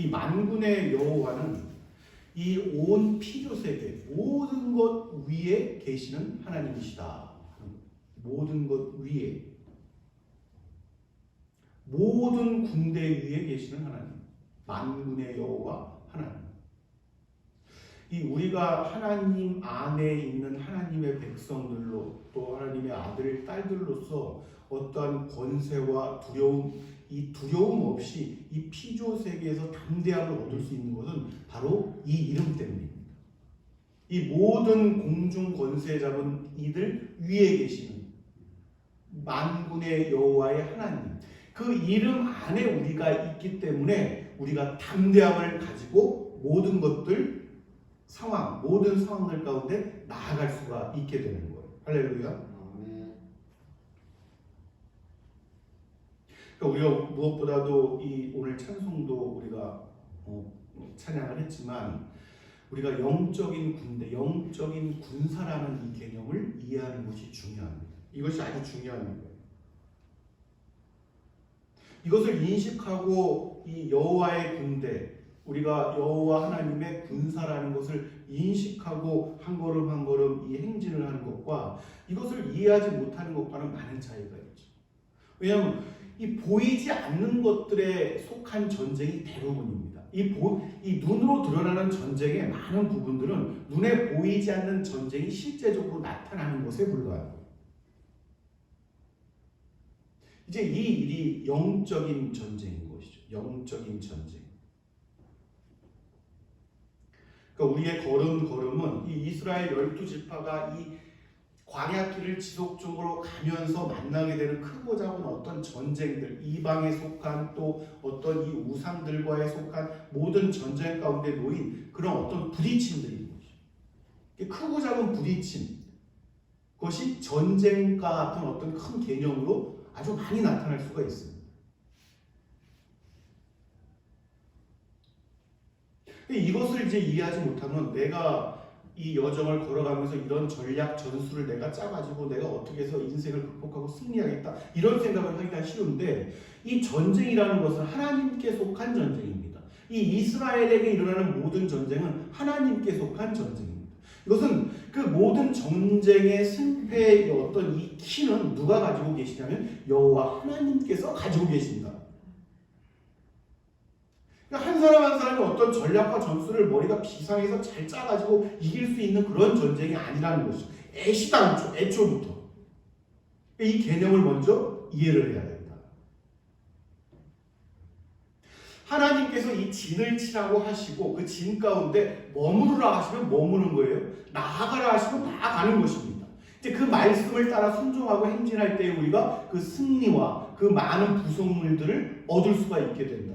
이 만군의 여호와는 이 온 피조세계 모든 것 위에 계시는 하나님이시다. 모든 것 위에, 모든 군대 위에 계시는 하나님, 만군의 여호와 하나님. 이 우리가 하나님 안에 있는 하나님의 백성들로, 또 하나님의 아들, 딸들로서 어떠한 권세와 두려움, 이 두려움 없이 이 피조 세계에서 담대함을 얻을 수 있는 것은 바로 이 이름 때문입니다. 이 모든 공중 권세 잡은 이들 위에 계시는 만군의 여호와의 하나님, 그 이름 안에 우리가 있기 때문에 우리가 담대함을 가지고 모든 것들, 상황, 모든 상황들 가운데 나아갈 수가 있게 되는 거예요. 할렐루야. 그러니까 우리가 무엇보다도 이 오늘 찬송도 우리가 찬양을 했지만, 우리가 영적인 군대, 영적인 군사라는 이 개념을 이해하는 것이 중요합니다. 이것이 아주 중요한 거예요. 이것을 인식하고 이 여호와의 군대, 우리가 여호와 하나님의 군사라는 것을 인식하고 한 걸음 한 걸음 이 행진을 하는 것과 이것을 이해하지 못하는 것과는 많은 차이가 있죠. 왜냐하면 이 보이지 않는 것들에 속한 전쟁이 대부분입니다. 이 눈으로 드러나는 전쟁의 많은 부분들은 눈에 보이지 않는 전쟁이 실제적으로 나타나는 것에 불과합니다. 이제 이 일이 영적인 전쟁인 것이죠. 영적인 전쟁. 그러니까 우리의 걸음걸음은 이 이스라엘 12지파가 이 광야길을 지속적으로 가면서 만나게 되는 크고 작은 어떤 전쟁들, 이방에 속한 또 어떤 이 우상들과에 속한 모든 전쟁 가운데 놓인 그런 어떤 부딪힘들인 것이죠. 크고 작은 부딪힘, 그것이 전쟁과 같은 어떤 큰 개념으로 아주 많이 나타날 수가 있습니다. 이것을 이제 이해하지 못하면 내가 이 여정을 걸어가면서 이런 전략 전술을 내가 짜가지고 내가 어떻게 해서 인생을 극복하고 승리하겠다 이런 생각을 하기가 쉬운데, 이 전쟁이라는 것은 하나님께 속한 전쟁입니다. 이 이스라엘에게 일어나는 모든 전쟁은 하나님께 속한 전쟁입니다. 이것은 그 모든 전쟁의 승패의 어떤 이 키는 누가 가지고 계시냐면 여호와 하나님께서 가지고 계신다. 한 사람 한 사람이 어떤 전략과 전술을 머리가 비상해서 잘 짜가지고 이길 수 있는 그런 전쟁이 아니라는 것이죠. 애초부터. 이 개념을 먼저 이해를 해야 된다. 하나님께서 이 진을 치라고 하시고 그 진 가운데 머무르라 하시면 머무는 거예요. 나아가라 하시면 나아가는 것입니다. 이제 그 말씀을 따라 순종하고 행진할 때 우리가 그 승리와 그 많은 부속물들을 얻을 수가 있게 된다.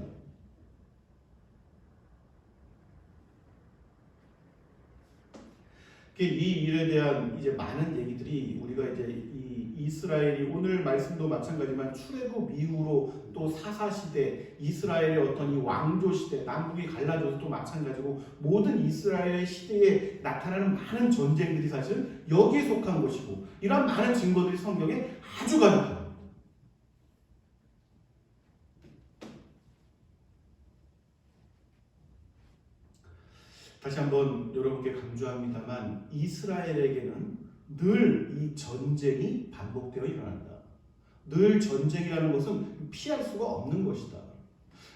이 일에 대한 이제 많은 얘기들이 우리가 이제 이 이스라엘이 오늘 말씀도 마찬가지지만 출애굽 이후로 또 사사시대, 이스라엘의 어떤 이 왕조시대, 남북이 갈라져서 또 마찬가지고 모든 이스라엘의 시대에 나타나는 많은 전쟁들이 사실 여기에 속한 것이고, 이러한 많은 증거들이 성경에 아주 가득합니다. 다시 한번 여러분께 강조합니다만, 이스라엘에게는 늘 이 전쟁이 반복되어 일어난다. 늘 전쟁이라는 것은 피할 수가 없는 것이다.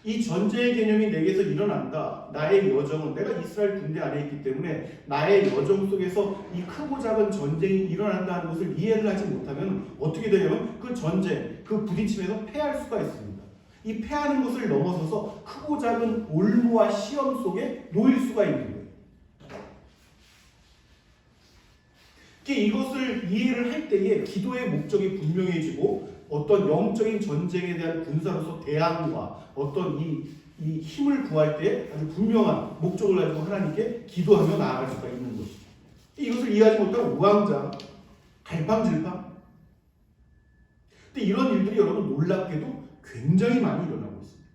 이 전쟁의 개념이 내게서 일어난다. 나의 여정은, 내가 이스라엘 군대 안에 있기 때문에 나의 여정 속에서 이 크고 작은 전쟁이 일어난다는 것을 이해를 하지 못하면 어떻게 되냐면 그 전쟁, 그 부딪힘에서 패할 수가 있습니다. 이 패하는 것을 넘어서서 크고 작은 올무와 시험 속에 놓일 수가 있는 거예요. 이것을 이해를 할 때에 기도의 목적이 분명해지고, 어떤 영적인 전쟁에 대한 군사로서 대항과 어떤 이 힘을 구할 때 아주 분명한 목적을 가지고 하나님께 기도하며 나아갈 수가 있는 것이죠. 이것을 이해하지 못하고 우왕좌, 갈팡질팡. 근데 이런 일들이 여러분 놀랍게도 굉장히 많이 일어나고 있습니다.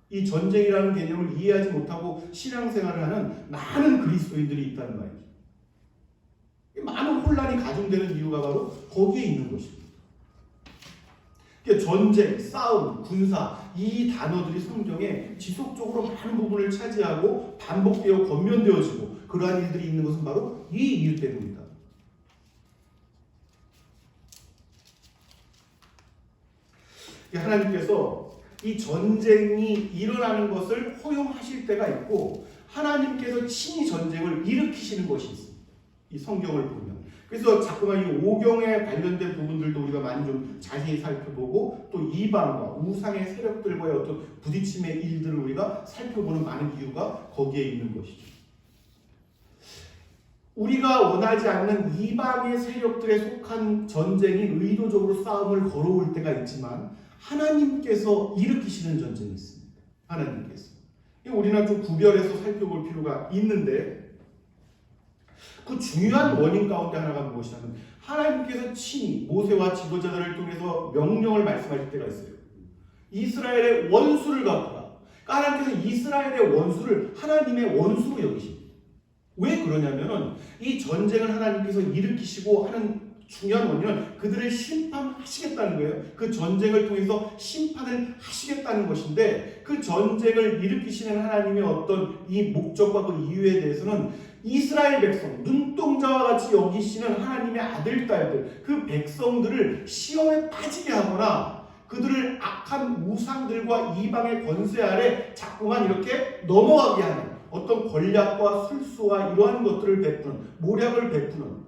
이 전쟁이라는 개념을 이해하지 못하고 신앙생활을 하는 많은 그리스도인들이 있다는 말이죠. 많은 혼란이 가중되는 이유가 바로 거기에 있는 것입니다. 그러니까 전쟁, 싸움, 군사 이 단어들이 성경에 지속적으로 많은 부분을 차지하고 반복되어 권면되어지고 그러한 일들이 있는 것은 바로 이 이유 때문입니다. 하나님께서 이 전쟁이 일어나는 것을 허용하실 때가 있고 하나님께서 친히 전쟁을 일으키시는 것이 있습니다. 이 성경을 보면. 그래서 자꾸만 이 오경에 관련된 부분들도 우리가 많이 좀 자세히 살펴보고 또 이방과 우상의 세력들과의 어떤 부딪힘의 일들을 우리가 살펴보는 많은 이유가 거기에 있는 것이죠. 우리가 원하지 않는 이방의 세력들에 속한 전쟁이 의도적으로 싸움을 걸어올 때가 있지만 하나님께서 일으키시는 전쟁이 있습니다. 하나님께서. 우리는 좀 구별해서 살펴볼 필요가 있는데 그 중요한 원인 가운데 하나가 무엇이냐면 하나님께서 친히 모세와 지도자들을 통해서 명령을 말씀하실 때가 있어요. 이스라엘의 원수를 갚아라. 하나님께서 이스라엘의 원수를 하나님의 원수로 여기십니다. 왜 그러냐면은 이 전쟁을 하나님께서 일으키시고 하는 중요한 원인은 그들을 심판하시겠다는 거예요. 그 전쟁을 통해서 심판을 하시겠다는 것인데 그 전쟁을 일으키시는 하나님의 어떤 이 목적과 그 이유에 대해서는 이스라엘 백성, 눈동자와 같이 여기시는 하나님의 아들, 딸들 그 백성들을 시험에 빠지게 하거나 그들을 악한 우상들과 이방의 권세 아래 자꾸만 이렇게 넘어가게 하는 어떤 권략과 술수와 이러한 것들을 베푸는 모략을 베푸는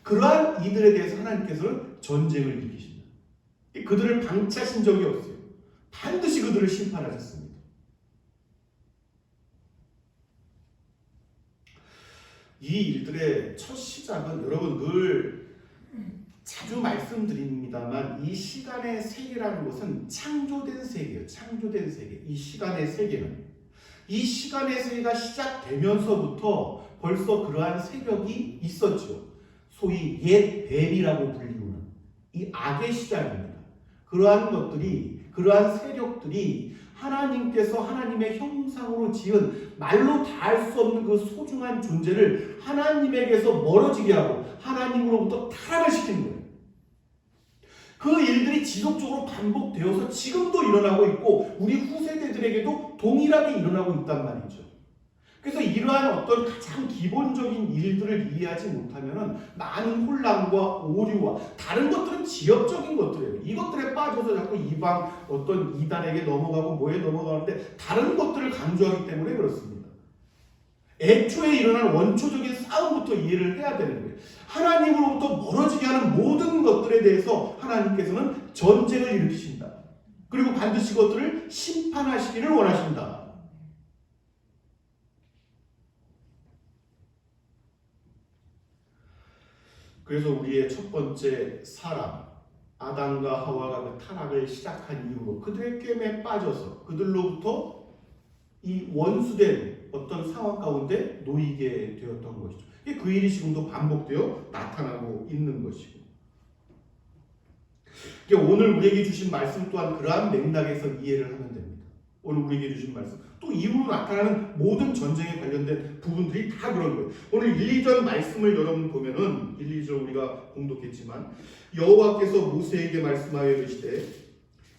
그러한 이들에 대해서 하나님께서는 전쟁을 일으키십니다. 그들을 방치하신 적이 없어요. 반드시 그들을 심판하셨습니다. 이 일들의 첫 시작은 여러분 늘 자주 말씀드립니다만 이 시간의 세계라는 것은 창조된 세계예요. 창조된 세계. 이 시간의 세계는 이 시간의 세계가 시작되면서부터 벌써 그러한 세력이 있었죠. 소위 옛 뱀이라고 불리우는 이 악의 시작입니다. 그러한 것들이 그러한 세력들이 하나님께서 하나님의 형상으로 지은 말로 다할 수 없는 그 소중한 존재를 하나님에게서 멀어지게 하고 하나님으로부터 타락을 시키는 거예요. 그 일들이 지속적으로 반복되어서 지금도 일어나고 있고 우리 후세대들에게도 동일하게 일어나고 있단 말이죠. 그래서 이러한 어떤 가장 기본적인 일들을 이해하지 못하면 많은 혼란과 오류와 다른 것들은 지엽적인 것들이에요. 이것들에 빠져서 자꾸 이방 어떤 이단에게 넘어가고 뭐에 넘어가는데 다른 것들을 강조하기 때문에 그렇습니다. 애초에 일어난 원초적인 싸움부터 이해를 해야 되는 거예요. 하나님으로부터 멀어지게 하는 모든 것들에 대해서 하나님께서는 전쟁을 일으키신다. 그리고 반드시 그것들을 심판하시기를 원하신다. 그래서 우리의 첫 번째 사람 아담과 하와가 그 타락을 시작한 이후로 그들의 꿰매에 빠져서 그들로부터 이 원수된 어떤 상황 가운데 놓이게 되었던 것이죠. 그 일이 지금도 반복되어 나타나고 있는 것이고 오늘 우리에게 주신 말씀 또한 그러한 맥락에서 이해를 하면 됩니다. 오늘 우리에게 주신 말씀 또 이후로 나타나는 모든 전쟁에 관련된 부분들이 다 그런 거예요. 오늘 1, 2절 말씀을 여러분 보면은 1, 2절 우리가 공독했지만 여호와께서 모세에게 말씀하여 이르시되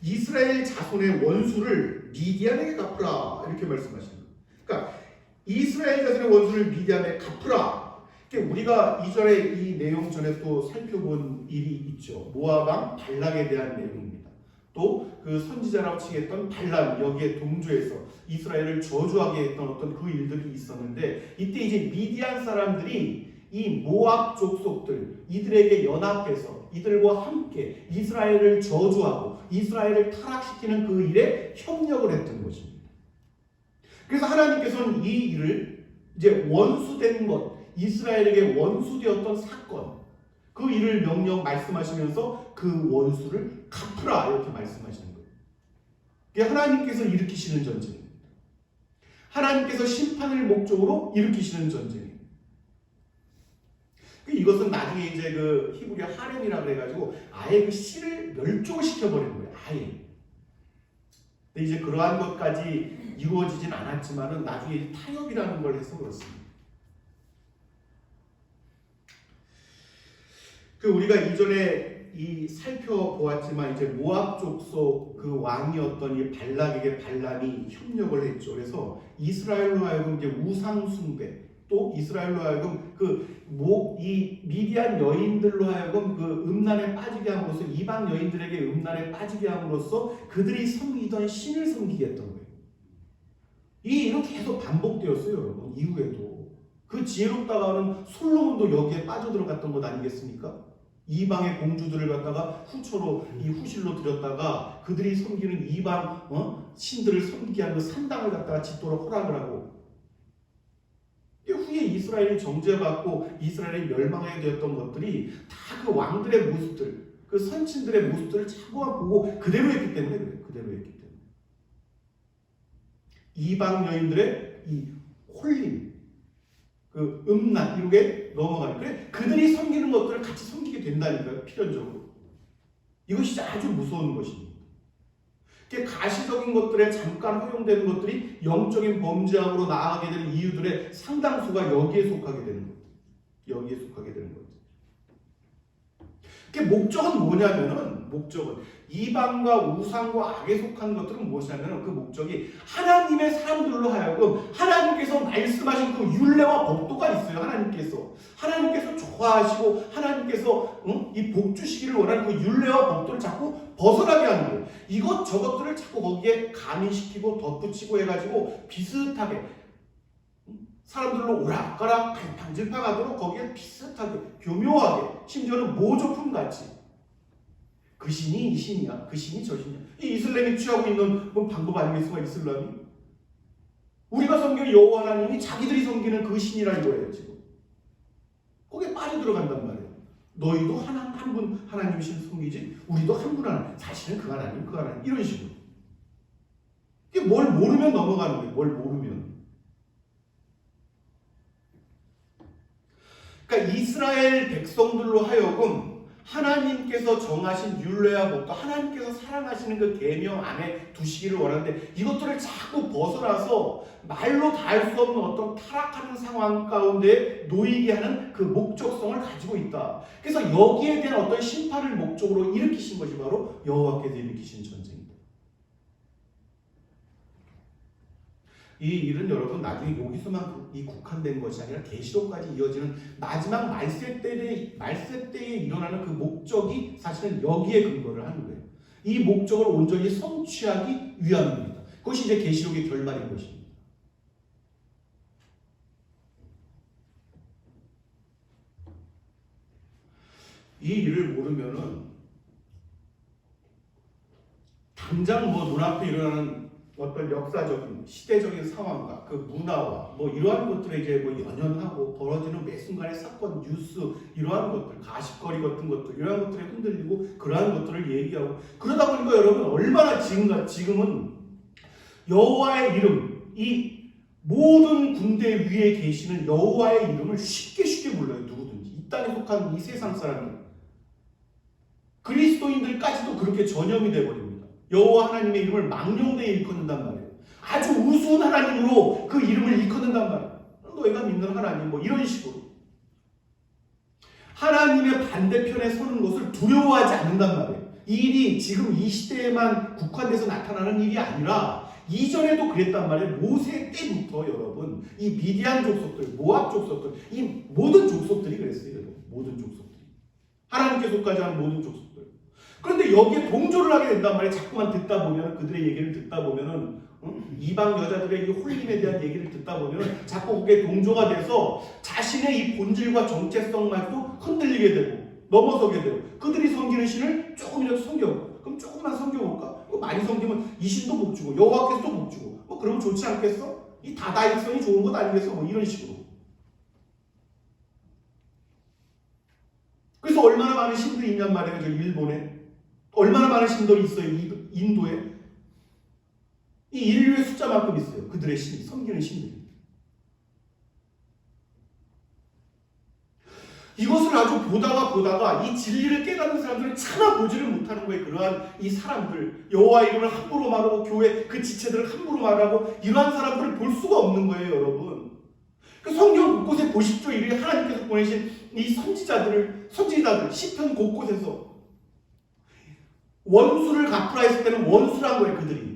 이스라엘 자손의 원수를 미디안에게 갚으라 이렇게 말씀하시는 거예요. 그러니까 이스라엘 자손의 원수를 미디안에 갚으라. 우리가 이전에 이 내용 전에 또 살펴본 일이 있죠. 모압 왕 발락에 대한 내용입니다. 또 그 선지자라고 칭했던 발람 여기에 동조해서 이스라엘을 저주하게 했던 어떤 그 일들이 있었는데 이때 이제 미디안 사람들이 이 모압 족속들 이들에게 연합해서 이들과 함께 이스라엘을 저주하고 이스라엘을 타락시키는 그 일에 협력을 했던 것입니다. 그래서 하나님께서는 이 일을 이제 원수된 것 이스라엘에게 원수되었던 사건 그 일을 명령 말씀하시면서 그 원수를 갚으라 이렇게 말씀하시는 거예요. 그게 하나님께서 일으키시는 전쟁입니다. 하나님께서 심판을 목적으로 일으키시는 전쟁입니다. 이것은 나중에 이제 그 히브리 하렘이라고 해가지고 아예 그 씨를 멸종시켜 버리는 거예요. 아예. 근데 이제 그러한 것까지 이루어지진 않았지만은 나중에 타협이라는 걸 해서 그렇습니다. 우리가 이전에 이 살펴보았지만 이제 모압 족속 그 왕이었던 이 발락에게 발람이 협력을 했죠. 그래서 이스라엘로 하여금 이제 우상 숭배, 또 이스라엘로 하여금 이 미디안 여인들로 하여금 그 음란에 빠지게 함으로써, 이방 여인들에게 음란에 빠지게 함으로써 그들이 섬기던 신을 섬기게 했던 거예요. 이 일은 계속 반복되었어요, 여러분. 이후에도 그 지혜롭다가는 솔로몬도 여기에 빠져들어갔던 것 아니겠습니까? 이방의 공주들을 갖다가 후초로 이 후실로 들였다가 그들이 섬기는 이방 신들을 섬기게 하는 그 산당을 갖다가 짓도록 허락을 하고, 후에 이스라엘이 정죄받고 이스라엘이 멸망하게 되었던 것들이 다 그 왕들의 모습들, 그 선친들의 모습들을 자꾸만 보고 그대로 했기 때문에 그래요. 그대로 했기 때문에 이방 여인들의 이 홀림, 그 음란 이렇게 넘어가는, 그래 그들이 섬기는 것들을 같이 섬기게 된다니까요. 필연적으로. 이것이 아주 무서운 것입니다. 가시적인 것들에 잠깐 허용되는 것들이 영적인 범죄함으로 나아가게 되는 이유들의 상당수가 여기에 속하게 되는 것. 여기에 속하게 되는 거죠. 목적은 뭐냐면은, 목적은 이방과 우상과 악에 속한 것들은 무엇이냐면, 그 목적이 하나님의 사람들로 하여금 하나님께서 말씀하신 그 율례와 법도가 있어요. 하나님께서 좋아하시고 하나님께서 이 복 주시기를 원하는 그 율례와 법도를 자꾸 벗어나게 하는 거예요. 이것저것들을 자꾸 거기에 가미시키고 덧붙이고 해가지고 비슷하게 사람들로 오락가락 방질팡하도록 거기에 비슷하게 교묘하게, 심지어는 모조품같이 그 신이 이 신이야, 그 신이 저 신이야. 이 이슬람이 취하고 있는 방법 아니겠습니까? 이슬람이 우리가 섬기는 여호와 하나님이 자기들이 섬기는 그 신이라는 거예요. 지금 거기에 빠져들어간단 말이에요. 너희도 한 분 하나님 신 섬기지, 우리도 한 분 하나님, 사실은 그 하나님 이런 식으로. 이게 뭘 모르면 넘어가는 거예요. 뭘 모르면. 그러니까 이스라엘 백성들로 하여금 하나님께서 정하신 율례와 법도, 하나님께서 사랑하시는 그 계명 안에 두시기를 원하는데, 이것들을 자꾸 벗어나서 말로 다 할 수 없는 어떤 타락하는 상황 가운데 놓이게 하는 그 목적성을 가지고 있다. 그래서 여기에 대한 어떤 심판을 목적으로 일으키신 것이 바로 여호와께서 일으키신 전쟁입니다. 이 일은 여러분 나중에 여기서만 국한된 것이 아니라 계시록까지 이어지는 마지막 말세 때에 일어나는 그 목적이 사실은 여기에 근거를 하는 거예요. 이 목적을 온전히 성취하기 위함입니다. 그것이 이제 계시록의 결말인 것입니다. 이 일을 모르면은 당장 눈앞에 일어나는 어떤 역사적인 시대적인 상황과 그 문화와 이러한 것들에 이제 연연하고 벌어지는 매 순간의 사건, 뉴스, 이러한 것들, 가십거리 같은 것들, 이러한 것들에 흔들리고 그러한 것들을 얘기하고, 그러다 보니까 여러분 얼마나 지금은 여호와의 이름, 이 모든 군대 위에 계시는 여호와의 이름을 쉽게 불러요. 누구든지 이 땅에 속한 이 세상 사람들, 그리스도인들까지도 그렇게 전염이 되어버립니다. 여호와 하나님의 이름을 망령되이 일컫는단 말이에요. 아주 우스운 하나님으로 그 이름을 일컫는단 말이에요. 너희가 믿는 하나님 이런 식으로 하나님의 반대편에 서는 것을 두려워하지 않는단 말이에요. 이 일이 지금 이 시대에만 국한돼서 나타나는 일이 아니라 이전에도 그랬단 말이에요. 모세 때부터 여러분 이 미디안 족속들, 모압 족속들, 이 모든 족속들이 그랬어요. 여러분. 모든 족속들이 하나님께 속하지 않은 모든 족속들. 그런데 여기에 동조를 하게 된단 말이에요. 자꾸만 듣다 보면, 그들의 얘기를 듣다 보면은 이방 여자들의 이 홀림에 대한 얘기를 듣다 보면 자꾸 거기에 동조가 돼서 자신의 이 본질과 정체성만도 흔들리게 되고 넘어서게 되고, 그들이 섬기는 신을 조금이라도 섬겨볼까? 그럼 조금만 섬겨볼까? 많이 섬기면 이 신도 복 주고 여호와께서도 복 주고 그러면 좋지 않겠어? 이 다다익선이 좋은 것 아니겠어? 이런 식으로. 그래서 얼마나 많은 신들이 있냔 말이에요. 저 일본에 얼마나 많은 신들이 있어요. 인도에 이 인류의 숫자만큼 있어요. 그들의 신, 섬기는 신들이. 이것을 아주 보다가 이 진리를 깨닫는 사람들은 차마 보지를 못하는 거예요. 그러한 이 사람들, 여호와 이름을 함부로 말하고 교회 그 지체들을 함부로 말하고 이러한 사람들을 볼 수가 없는 거예요, 여러분. 그 성경 곳곳에 보십시오. 이렇게 하나님께서 보내신 이 선지자들, 시편 곳곳에서 원수를 갚으라 했을 때는 원수란 거예요, 그들이.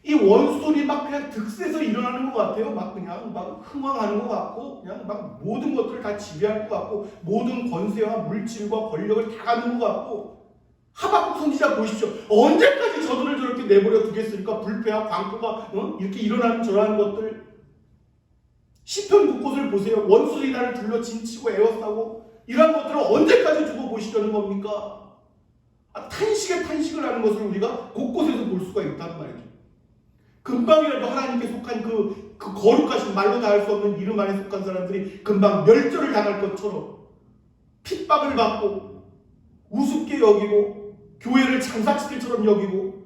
이 원수들이 막 그냥 득세서 일어나는 것 같아요. 막 그냥 막 흥황하는 것 같고, 그냥 막 모든 것들을 다 지배할 것 같고, 모든 권세와 물질과 권력을 다 갖는 것 같고. 하박국 선지자 보십시오. 언제까지 저들을 저렇게 내버려 두겠습니까? 불패와 광포가 이렇게 일어나는 저러한 것들. 시편 곳곳을 보세요. 원수들이 나를 둘러 진치고 에워싸고 이러한 것들을 언제까지 두고 보시려는 겁니까? 탄식에 탄식을 하는 것을 우리가 곳곳에서 볼 수가 있단 말이죠. 금방이라도 하나님께 속한 그 거룩하신 말로 다 할 수 없는 이름 안에 속한 사람들이 금방 멸절을 당할 것처럼 핍박을 받고 우습게 여기고 교회를 장사치들처럼 여기고.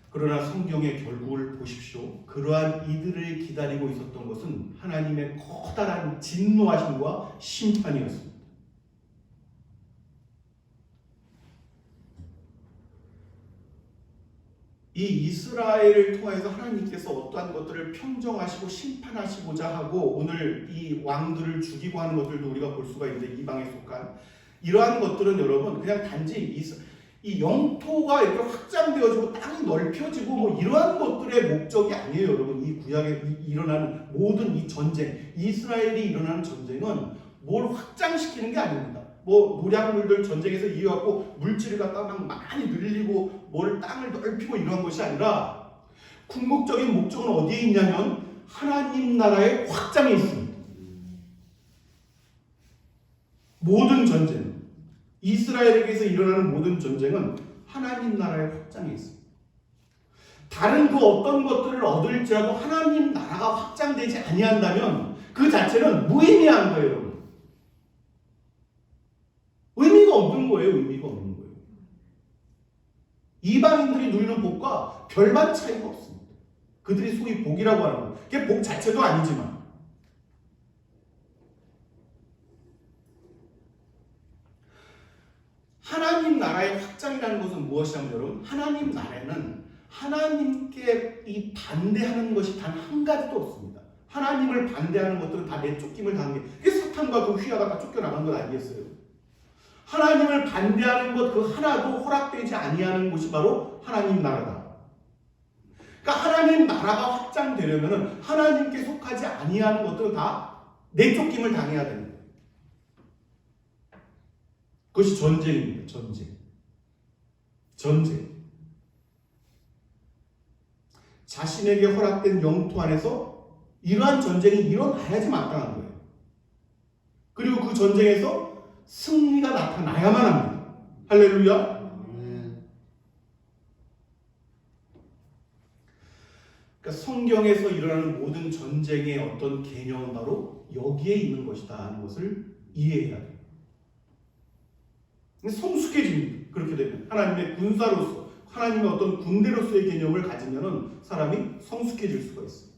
그러나 성경의 결국을 보십시오. 그러한 이들을 기다리고 있었던 것은 하나님의 커다란 진노하심과 심판이었습니다. 이 이스라엘을 통해서 하나님께서 어떠한 것들을 평정하시고 심판하시고자 하고 오늘 이 왕들을 죽이고 하는 것들도 우리가 볼 수가 있는데, 이방에 속한 이러한 것들은 여러분 그냥 단지 이 영토가 이렇게 확장되어지고 땅이 넓혀지고 뭐 이러한 것들의 목적이 아니에요. 여러분, 이 구약에 일어나는 모든 이 전쟁, 이스라엘이 일어나는 전쟁은 뭘 확장시키는 게 아닙니다. 뭐 노량물들 전쟁에서 이어갖고 물질을 갖다 막 많이 늘리고 뭘 땅을 넓히고 이러한 것이 아니라 궁극적인 목적은 어디에 있냐면 하나님 나라의 확장에 있습니다. 모든 전쟁, 이스라엘에게서 일어나는 모든 전쟁은 하나님 나라의 확장에 있습니다. 다른 그 어떤 것들을 얻을지라도 하나님 나라가 확장되지 아니한다면 그 자체는 무의미한 거예요, 여러분. 의미가 없는 거예요. 의미가 없는 거예요. 이방인들이 누리는 복과 별반 차이가 없습니다. 그들이 소위 복이라고 하는 거. 그게 복 자체도 아니지만. 하나님 나라의 확장이라는 것은 무엇이냐면 여러분, 하나님 나라는 하나님께 이 반대하는 것이 단 한 가지도 없습니다. 하나님을 반대하는 것들은 다 내쫓김을 당한 게, 그게 사탄과 그 휘하가 다 쫓겨나간 것 아니겠어요? 하나님을 반대하는 것 그 하나도 허락되지 아니하는 곳이 바로 하나님 나라다. 그러니까 하나님 나라가 확장되려면 하나님께 속하지 아니하는 것들은 다 내쫓김을 당해야 됩니다. 그것이 전쟁입니다. 전쟁. 자신에게 허락된 영토 안에서 이러한 전쟁이 일어나야지 마땅한 거예요. 그리고 그 전쟁에서 승리가 나타나야만 합니다. 할렐루야. 그러니까 성경에서 일어나는 모든 전쟁의 어떤 개념은 바로 여기에 있는 것이다 하는 것을 이해해야 돼요. 성숙해집니다. 그렇게 되면 하나님의 군사로서, 하나님의 어떤 군대로서의 개념을 가지면은 사람이 성숙해질 수가 있어요.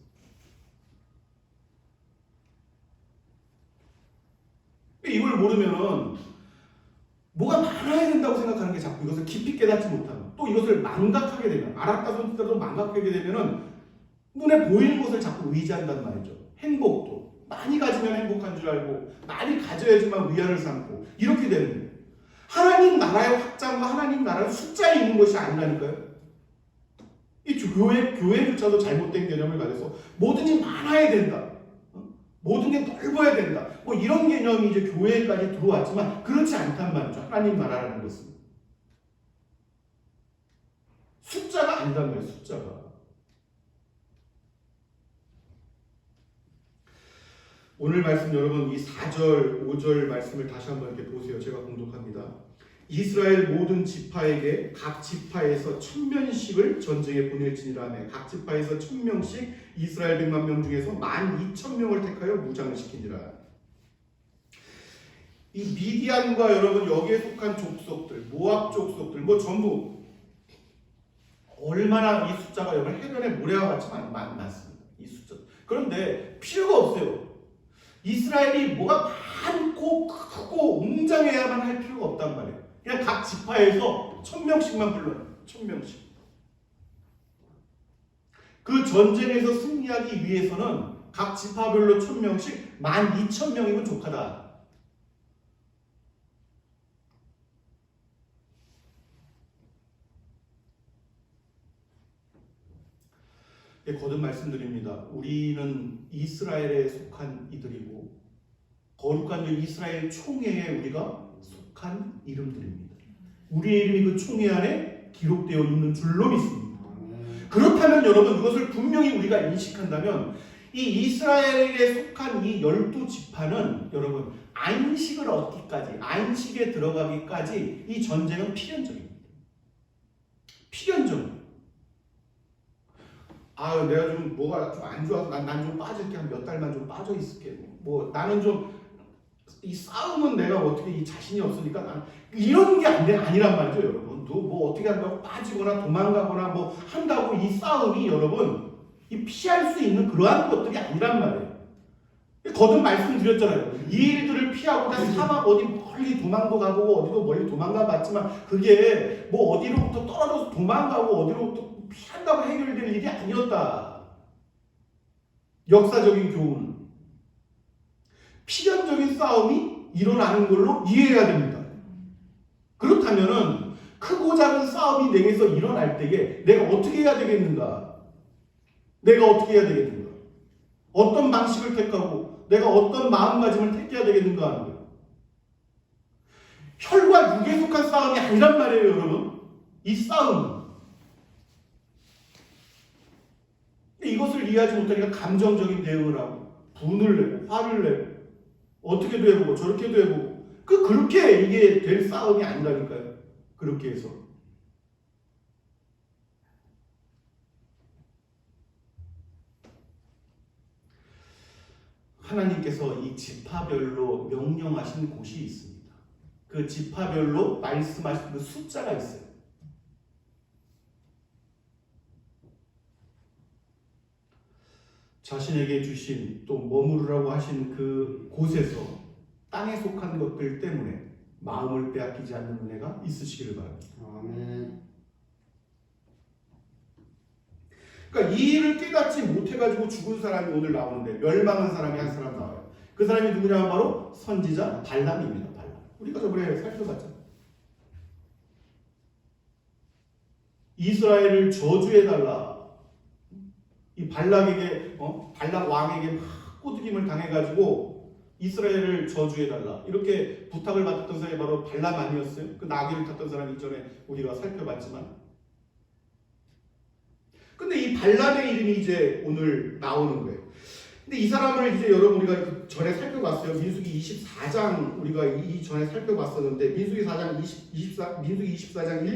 이걸 모르면은 뭐가 많아야 된다고 생각하는 게 자꾸 이것을 깊이 깨닫지 못하고, 또 이것을 망각하게 되면, 알았다 손짓하도 망각하게 되면은 눈에 보이는 것을 자꾸 의지한단 말이죠. 행복도 많이 가지면 행복한 줄 알고, 많이 가져야지만 위안을 삼고, 이렇게 되는 거예요. 하나님 나라의 확장과 하나님 나라의 숫자에 있는 것이 아니라니까요. 이 교회조차도 잘못된 개념을 가져서 뭐든지 많아야 된다, 모든 게 넓어야 된다, 뭐 이런 개념이 이제 교회까지 들어왔지만 그렇지 않단 말이죠. 하나님 나라라는 것은 숫자가 아니란 말이에요. 숫자가. 오늘 말씀 여러분 이 4절, 5절 말씀을 다시 한번 이렇게 보세요. 제가 공독합니다. 이스라엘 모든 지파에게 각 지파에서 1000명씩을 전쟁에 보낼지니라며, 각 지파에서 1000명씩 이스라엘 100만 명 중에서 12,000명을 택하여 무장을 시키니라. 이 미디안과 여러분 여기에 속한 족속들, 모압 족속들 뭐 전부 얼마나 이 숫자가 여러분 해변의 모래와 같이 많습니다. 이 숫자. 그런데 필요가 없어요. 이스라엘이 뭐가 많고 크고 웅장해야만 할 필요가 없단 말이에요. 그냥 각 지파에서 1000명씩만 불러요. 1000명씩. 그 전쟁에서 승리하기 위해서는 각 지파별로 1000명씩 12,000명이면 족하다. 거듭 말씀드립니다. 우리는 이스라엘에 속한 이들이고 거룩한 이스라엘 총회에 우리가 속한 이름들입니다. 우리의 이름이 그 총회 안에 기록되어 있는 줄로 믿습니다. 그렇다면 여러분, 이것을 분명히 우리가 인식한다면 이 이스라엘에 속한 이 12지파는 여러분 안식을 얻기까지, 안식에 들어가기까지 이 전쟁은 필연적입니다. 필연적. 내가 좀 뭐가 좀 안 좋아서 난 좀 빠질게. 한 몇 달만 좀 빠져 있을게. 뭐 나는 좀 이 싸움은 내가 어떻게 이 자신이 없으니까 난 이런 게 아니란 말이죠, 여러분. 뭐 어떻게 한다고 빠지거나 도망가거나 뭐 한다고 이 싸움이 여러분 이 피할 수 있는 그러한 것들이 아니란 말이에요. 거듭 말씀드렸잖아요. 이 일들을 피하고자 사막 어디 멀리 도망도 가보고 어디도 멀리 도망가 봤지만 그게 뭐 어디로부터 떨어져서 도망가고 어디로부터 피한다고 해결될 일이 아니었다. 역사적인 교훈. 필연적인 싸움이 일어나는 걸로 이해해야 됩니다. 그렇다면은 크고 작은 싸움이 내게서 일어날 때에 내가 어떻게 해야 되겠는가? 내가 어떻게 해야 되겠는가? 어떤 방식을 택하고 내가 어떤 마음가짐을 택해야 되겠는가 하는 거예요. 혈과 육에 속한 싸움이 아니란 말이에요, 여러분. 이 싸움은. 이것을 이해하지 못하니까 감정적인 대응을 하고 분을 내고 화를 내고 어떻게도 해보고 저렇게도 해보고 그렇게 이게 될 싸움이 아니라니까요. 그렇게 해서 하나님께서 이 지파별로 명령하신 곳이 있습니다. 그 지파별로 말씀하신 그 숫자가 있어요. 자신에게 주신 또 머무르라고 하신 그 곳에서 땅에 속한 것들 때문에 마음을 빼앗기지 않는 은혜가 있으시기를 바랍니다. 아멘. 그러니까 이 일을 깨닫지 못해가지고 죽은 사람이 오늘 나오는데 멸망한 사람이 한 사람 나와요. 그 사람이 누구냐면 바로 선지자 발람입니다. 발람. 우리가 저번에 살펴봤죠. 이스라엘을 저주해달라. 이 발락에게 발락 왕에게 막 꼬드김을 당해가지고 이스라엘을 저주해달라 이렇게 부탁을 받았던 사람이 바로 발람 아니었어요? 그 나귀를 탔던 사람이 이전에 우리가 살펴봤지만 근데 이 발람의 이름이 이제 오늘 나오는 거예요. 근데 이 사람을 이제 여러분 우리가 전에 살펴봤어요. 민수기 24장 우리가 이전에 살펴봤었는데 민수기 24장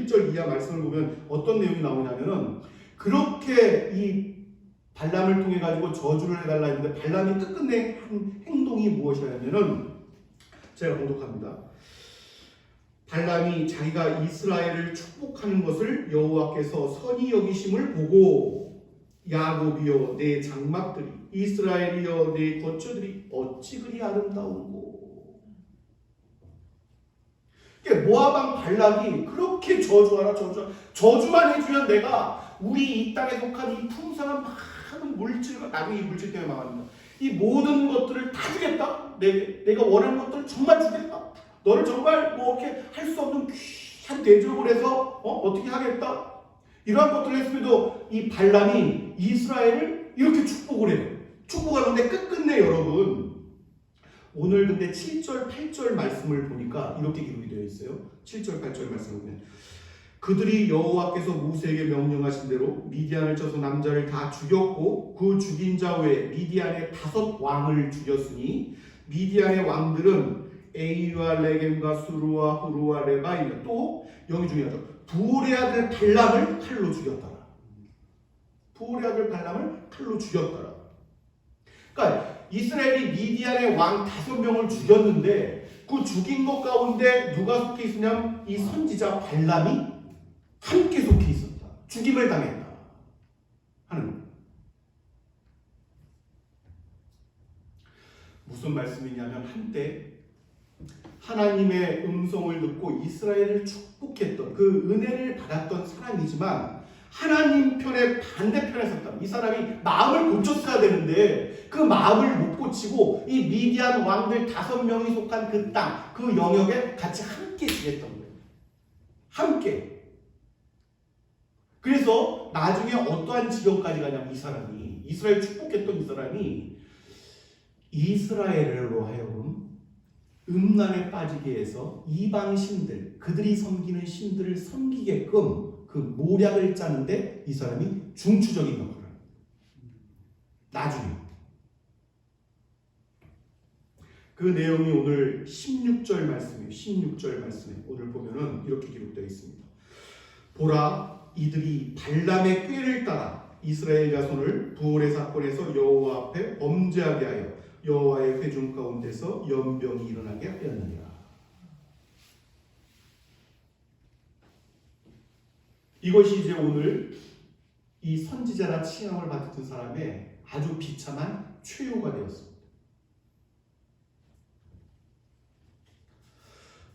1절 이하 말씀을 보면 어떤 내용이 나오냐면은 그렇게 이 발람을 통해 가지고 저주를 해달라 했는데 발람이 끝끝내 한 행동이 무엇이냐면은 제가 봉독합니다. 발람이 자기가 이스라엘을 축복하는 것을 여호와께서 선히 여기심을 보고 야곱이여 내 장막들이 이스라엘이여 내 거처들이 어찌 그리 아름다운고. 모압 왕 발락이 그렇게 저주하라 저주만 해주면 내가 우리 이 땅에 속한 이 풍성한 많은 물질과 나중에 이 물질 때문에 망합니다. 이 모든 것들을 다 주겠다. 내가 원하는 것들을 정말 주겠다. 너를 정말 뭐 이렇게 할 수 없는 귀한 대접을 해서 어떻게 하겠다. 이러한 것들을 했음에도 이 발람이 이스라엘을 이렇게 축복을 해요. 축복하는데 끝끝내 여러분 오늘 근데 7절 8절 말씀을 보니까 이렇게 기록이 되어 있어요. 7절 8절 말씀을 보면 그들이 여호와께서 모세에게 명령하신 대로 미디안을 쳐서 남자를 다 죽였고 그 죽인 자 외에 미디안의 5 왕을 죽였으니 미디안의 왕들은 에이와 레겜과 수루와 후루와 레바이며 또 여기 중요하죠. 부올의 아들 발람을 칼로 죽였더라. 부올의 아들 발람을 칼로 죽였더라. 그러니까 이스라엘이 미디안의 왕 5명을 죽였는데 그 죽인 것 가운데 누가 속해 있으냐면 이 선지자 발람이 함께 속해 있었다. 죽임을 당했다. 하는 무슨 말씀이냐면 한때 하나님의 음성을 듣고 이스라엘을 축복했던 그 은혜를 받았던 사람이지만 하나님 편에 반대편에 섰다. 이 사람이 마음을 고쳤어야 되는데 그 마음을 못 고치고 이 미디안 왕들 5명이 속한 그 땅, 그 영역에 같이 함께 지냈던 거예요. 함께. 그래서 나중에 어떠한 지경까지 가냐면 이 사람이, 이스라엘 축복했던 이 사람이 이스라엘로 하여금 음란에 빠지게 해서 이방 신들, 그들이 섬기는 신들을 섬기게끔 그 모략을 짜는데 이 사람이 중추적인 역할을 합니다. 나중에 그 내용이 오늘 16절 말씀이에요. 16절 말씀에 오늘 보면은 이렇게 기록되어 있습니다. 보라, 이들이 발람의 꾀를 따라 이스라엘 자손을 부올의 사건에서 여호와 앞에 범죄하게 하여 여호와의 회중 가운데서 연병이 일어나게 하였느니라. 이것이 이제 오늘 이 선지자라 칭함을 받았던 사람의 아주 비참한 최후가 되었습니다.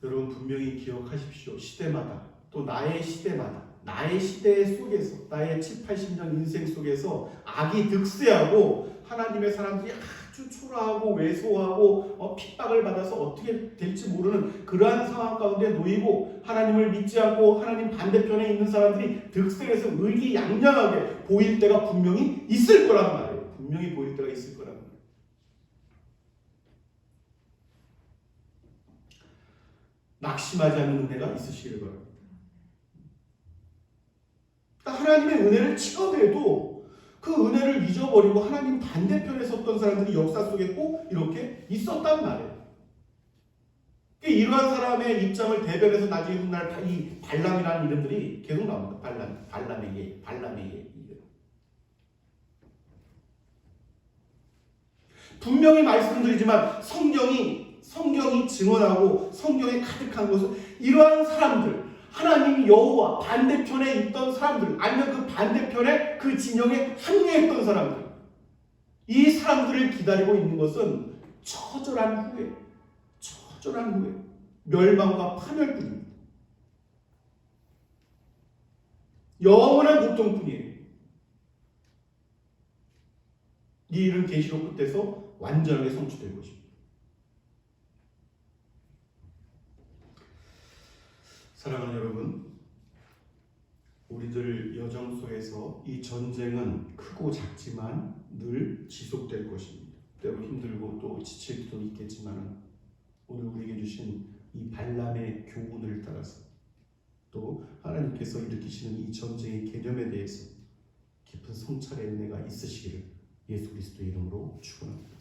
여러분 분명히 기억하십시오. 시대마다 또 나의 시대마다 나의 시대 속에서 나의 7, 80년 인생 속에서 악이 득세하고 하나님의 사람들이 아주 초라하고 왜소하고 핍박을 받아서 어떻게 될지 모르는 그러한 상황 가운데 놓이고 하나님을 믿지 않고 하나님 반대편에 있는 사람들이 득세해서 의기양양하게 보일 때가 분명히 있을 거란 말이에요. 분명히 보일 때가 있을 거란 말이에요. 낙심하지 않는 은혜가 있으시기를 바랍니다. 하나님의 은혜를 체험해도 그 은혜를 잊어버리고 하나님 반대편에 섰던 사람들이 역사 속에 꼭 이렇게 있었단 말이에요. 이러한 사람의 입장을 대변해서 나중에 훗날 이 발람이라는 이름들이 계속 나옵니다. 발람에게. 분명히 말씀드리지만 성경이 증언하고 성경에 가득한 것은 이러한 사람들, 하나님 여호와 반대편에 있던 사람들, 아니면 그 반대편에 그 진영에 합류했던 사람들, 이 사람들을 기다리고 있는 것은 처절한 후회, 멸망과 파멸뿐입니다. 영원한 고통뿐이에요. 이 일은 계시록 끝에서 완전하게 성취될 것입니다. 사랑하는 여러분, 우리들 여정 속에서 이 전쟁은 크고 작지만 늘 지속될 것입니다. 때로 힘들고 또 지칠 때도 있겠지만 오늘 우리에게 주신 이 발람의 교훈을 따라서 또 하나님께서 일으키시는 이 전쟁의 개념에 대해서 깊은 성찰의 은혜가 있으시기를 예수 그리스도의 이름으로 축원합니다.